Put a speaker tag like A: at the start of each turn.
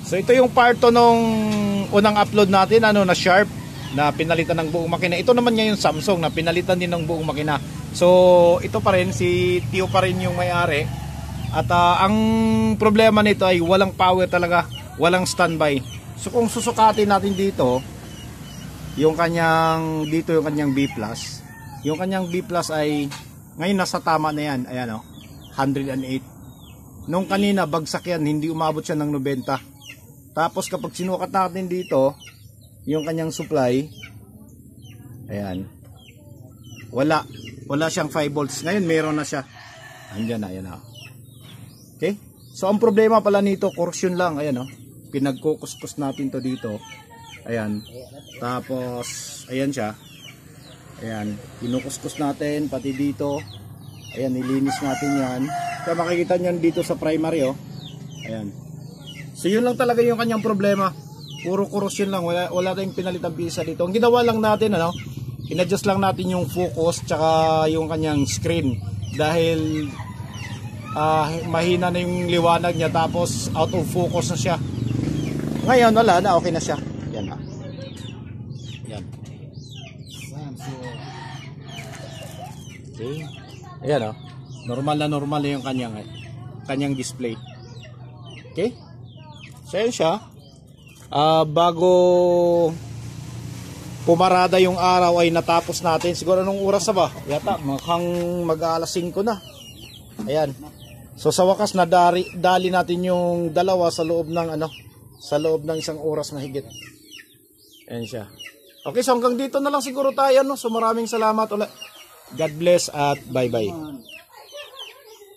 A: So ito yung part to nung unang upload natin, ano, na Sharp na pinalitan ng buong makina. Ito naman ngayon Samsung na pinalitan din ng buong makina. So ito pa rin, si Tio pa rin yung may-ari. At ang problema nito ay walang power talaga, walang standby. So kung susukatin natin dito, yung kanyang B+, yung kanyang B+ ay ngayon nasa tama na yan. Ayan o, 108. Nung kanina bagsak yan, hindi umabot siya ng 90. Tapos kapag sinukat natin dito yung kanyang supply, ayan, wala siyang 5 volts. Ngayon meron na siya, andyan na, ayan na. Okay, so ang problema pala nito, torsion lang. Ayan o, pinagkukuskus natin to dito. Ayan, tapos ayan siya, ayan, kinukuskus natin pati dito. Ayan, nilinis natin yan. So makikita nyo dito sa primary o, ayan. So yun lang talaga yung kanyang problema, puro korosyon lang, wala tayong pinalitang pisa dito. Ang ginawa lang natin, ano, in-adjust lang natin yung focus tsaka yung kanyang screen dahil mahina na yung liwanag niya, tapos out of focus na siya. Ngayon wala na, okay na siya. Yan na, yan. Okay, ayan o, normal na yung kanyang display. Okay, so yun siya. Bago pumarada yung araw ay natapos natin. Siguro nung oras na ba? Yata mukhang mag-alas 5 na. Ayan. So sa wakas dali natin yung dalawa sa loob ng isang oras na higit. Ayan siya. Okay, so hanggang dito na lang siguro tayo, no? So maraming salamat ulit. God bless at bye bye.